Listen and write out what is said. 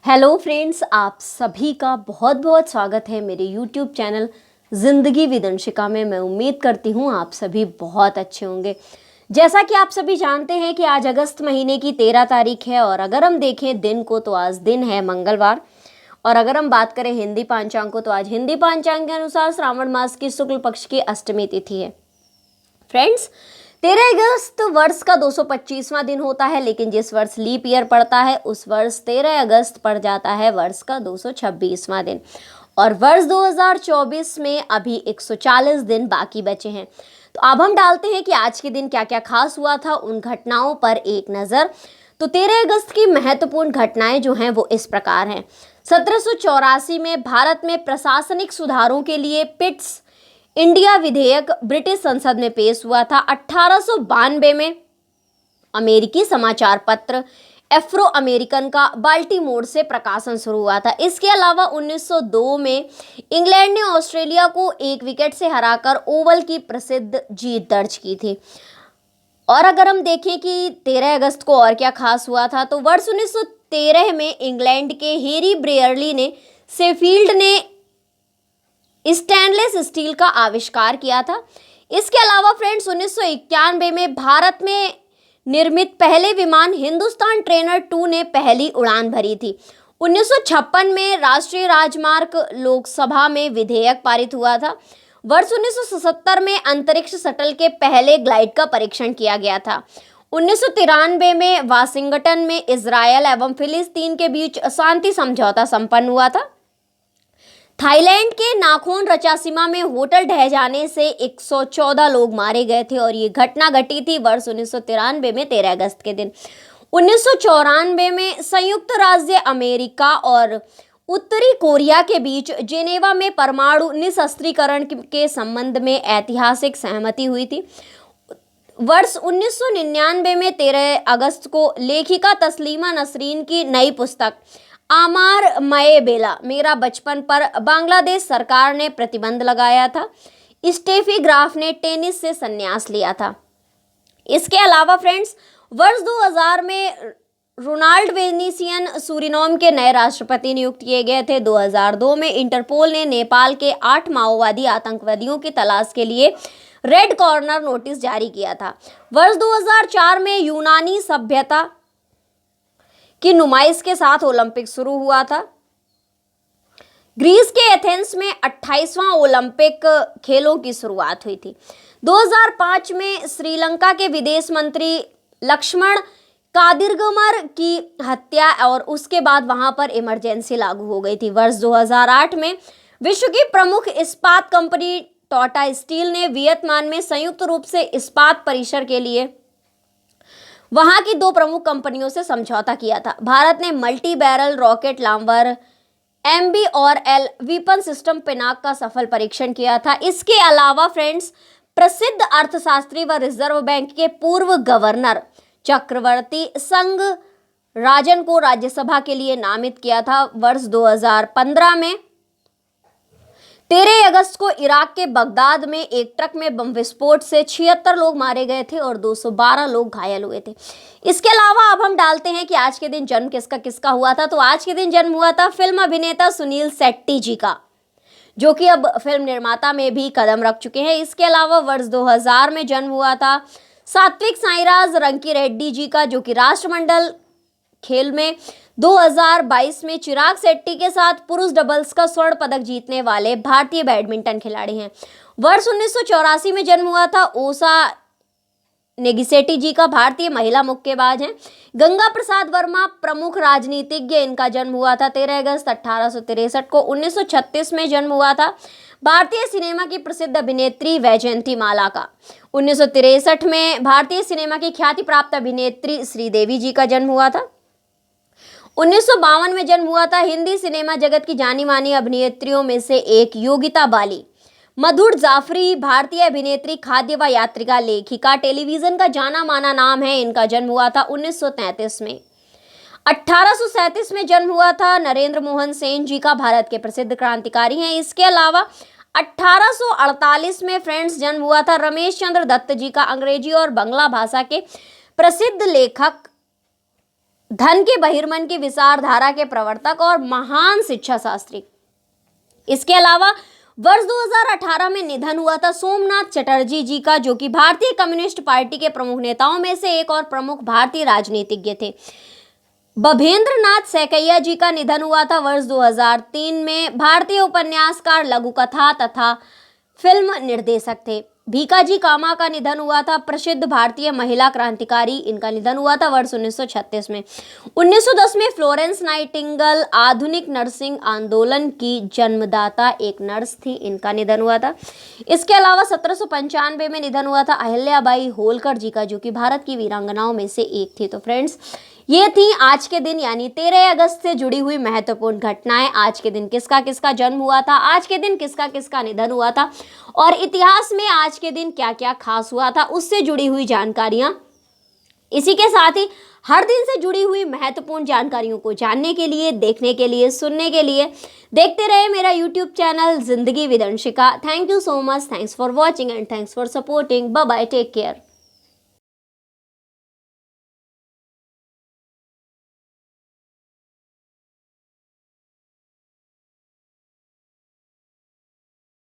Hello friends, आप सभी का बहुत बहुत स्वागत है मेरे यूट्यूब चैनल ज़िंदगी विद अंशिका में। मैं उम्मीद करती हूँ आप सभी बहुत अच्छे होंगे। जैसा कि आप सभी जानते हैं कि आज अगस्त महीने की 13 तारीख है और अगर हम देखें दिन को तो आज दिन है मंगलवार। और अगर हम बात करें हिंदी पांचांग को तो आज हिंदी पांचांग के अनुसार श्रावण मास की शुक्ल पक्ष की अष्टमी तिथि है। फ्रेंड्स, 13 अगस्त वर्ष का 225वां दिन होता है, लेकिन जिस वर्ष लीप ईयर पड़ता है उस वर्ष 13 अगस्त पड़ जाता है वर्ष का 226वां दिन। और वर्ष 2024 में अभी 140 दिन बाकी बचे हैं। तो अब हम डालते हैं कि आज के दिन क्या क्या खास हुआ था, उन घटनाओं पर एक नज़र। तो 13 अगस्त की महत्वपूर्ण घटनाएं जो हैं वो इस प्रकार हैं। 1784 में भारत में प्रशासनिक सुधारों के लिए पिट्स इंडिया विधेयक ब्रिटिश संसद में पेश हुआ था। 1892 में अमेरिकी समाचार पत्र एफ्रो अमेरिकन का बाल्टीमोर से प्रकाशन शुरू हुआ था। इसके अलावा 1902 में इंग्लैंड ने ऑस्ट्रेलिया को 1 विकेट से हराकर ओवल की प्रसिद्ध जीत दर्ज की थी। और अगर हम देखें कि 13 अगस्त को और क्या खास हुआ था, तो वर्ष 1913 में इंग्लैंड के हेरी ब्रेयरली ने शेफील्ड ने स्टेनलेस स्टील का आविष्कार किया था। इसके अलावा फ्रेंड्स 1991 में भारत में निर्मित पहले विमान हिंदुस्तान ट्रेनर 2 ने पहली उड़ान भरी थी। 1956 में राष्ट्रीय राजमार्ग लोकसभा में विधेयक पारित हुआ था। वर्ष 1977 में अंतरिक्ष शटल के पहले ग्लाइड का परीक्षण किया गया था। 1993 में वाशिंगटन में इजरायल एवं फिलिस्तीन के बीच शांति समझौता संपन्न हुआ था। थाईलैंड के नाखोन रचासीमा में होटल ढह जाने से 114 लोग मारे गए थे और ये घटना घटी थी वर्ष 1993 में 13 अगस्त के दिन। 1994 में संयुक्त राज्य अमेरिका और उत्तरी कोरिया के बीच जेनेवा में परमाणु निशस्त्रीकरण के संबंध में ऐतिहासिक सहमति हुई थी। वर्ष 1999 में 13 अगस्त को लेखिका तस्लीमा नसरीन की नई पुस्तक आमार मये बेला मेरा बचपन पर बांग्लादेश सरकार ने प्रतिबंध लगाया था। स्टेफी ग्राफ ने टेनिस से संन्यास लिया था। इसके अलावा फ्रेंड्स वर्ष 2000 में रोनाल्ड वेनिसियन सूरिनाम के नए राष्ट्रपति नियुक्त किए गए थे। 2002 में इंटरपोल ने नेपाल के 8 माओवादी आतंकवादियों की तलाश के लिए रेड कॉर्नर नोटिस जारी किया था। वर्ष 2004 में यूनानी सभ्यता की नुमाइश के साथ ओलंपिक शुरू हुआ था। ग्रीस के एथेंस में 28वां ओलंपिक खेलों की शुरुआत हुई थी। 2005 में श्रीलंका के विदेश मंत्री लक्ष्मण कादिरगमर की हत्या और उसके बाद वहां पर इमरजेंसी लागू हो गई थी। वर्ष 2008 में विश्व की प्रमुख इस्पात कंपनी टाटा स्टील ने वियतनाम में संयुक्त रूप से इस्पात परिसर के लिए वहां की 2 प्रमुख कंपनियों से समझौता किया था। भारत ने multi barrel rocket launcher MB और L वीपन सिस्टम पिनाक का सफल परीक्षण किया था। इसके अलावा फ्रेंड्स प्रसिद्ध अर्थशास्त्री व रिजर्व बैंक के पूर्व गवर्नर चक्रवर्ती संघ राजन को राज्यसभा के लिए नामित किया था। वर्ष 2015 में 13 अगस्त को इराक के बगदाद में एक ट्रक में बम विस्फोट से 76 लोग मारे गए थे और 212 लोग घायल हुए थे। इसके अलावा अब हम डालते हैं कि आज के दिन जन्म किसका किसका हुआ था। तो आज के दिन जन्म हुआ था फिल्म अभिनेता सुनील शेट्टी जी का, जो कि अब फिल्म निर्माता में भी कदम रख चुके हैं। इसके अलावा वर्ष 2000 में जन्म हुआ था सात्विक साईराज रंकी रेड्डी जी का, जो कि राष्ट्रमंडल खेल में 2022 में चिराग शेट्टी के साथ पुरुष डबल्स का स्वर्ण पदक जीतने वाले भारतीय बैडमिंटन खिलाड़ी हैं। वर्ष 1984 में जन्म हुआ था ओसा नेगिसेटी जी का, भारतीय महिला मुक्केबाज हैं। गंगा प्रसाद वर्मा प्रमुख राजनीतिज्ञ, इनका जन्म हुआ था 13 अगस्त 1863 को। 1936 में जन्म हुआ था भारतीय सिनेमा की प्रसिद्ध अभिनेत्री वैजयंती माला का। 1963 में भारतीय सिनेमा की ख्याति प्राप्त अभिनेत्री श्रीदेवी जी का जन्म हुआ था। 1952 में जन्म हुआ था हिंदी सिनेमा जगत की जानी मानी अभिनेत्रियों में से एक योगिता बाली। मधुर जाफरी भारतीय अभिनेत्री, खाद्य व यात्रिका, लेखिका, टेलीविजन का जाना माना नाम है। इनका जन्म हुआ था 1933 में। 1837 में जन्म हुआ था नरेंद्र मोहन सेन जी का, भारत के प्रसिद्ध क्रांतिकारी हैं। इसके अलावा 1848 में फ्रेंड्स जन्म हुआ था रमेश चंद्र दत्त जी का, अंग्रेजी और बंगला भाषा के प्रसिद्ध लेखक धन के बहिर्मन की विचारधारा के प्रवर्तक और महान शिक्षा शास्त्री। इसके अलावा वर्ष 2018 में निधन हुआ था सोमनाथ चटर्जी जी का, जो कि भारतीय कम्युनिस्ट पार्टी के प्रमुख नेताओं में से एक और प्रमुख भारतीय राजनीतिज्ञ थे। भवेंद्र नाथ सैकिया जी का निधन हुआ था वर्ष 2003 में, भारतीय उपन्यासकार, लघुकथा तथा फिल्म निर्देशक थे। भीकाजी कामा का निधन हुआ था, प्रसिद्ध भारतीय महिला क्रांतिकारी, इनका निधन हुआ था वर्ष 1936 में। 1910 में फ्लोरेंस नाइटिंगेल आधुनिक नर्सिंग आंदोलन की जन्मदाता एक नर्स थी, इनका निधन हुआ था। इसके अलावा 1795 में निधन हुआ था अहिल्याबाई होलकर जी का, जो कि भारत की वीरांगनाओं में से एक थी। तो फ्रेंड्स, ये थी आज के दिन यानी 13 अगस्त से जुड़ी हुई महत्वपूर्ण घटनाएं। आज के दिन किसका किसका जन्म हुआ था, आज के दिन किसका किसका निधन हुआ था और इतिहास में आज के दिन क्या क्या खास हुआ था, उससे जुड़ी हुई जानकारियां। इसी के साथ ही हर दिन से जुड़ी हुई महत्वपूर्ण जानकारियों को जानने के लिए, देखने के लिए, सुनने के लिए देखते रहे मेरा यूट्यूब चैनल जिंदगी with Anshika. Thank you so much, thanks for watching and thanks for supporting. Bye bye, take care.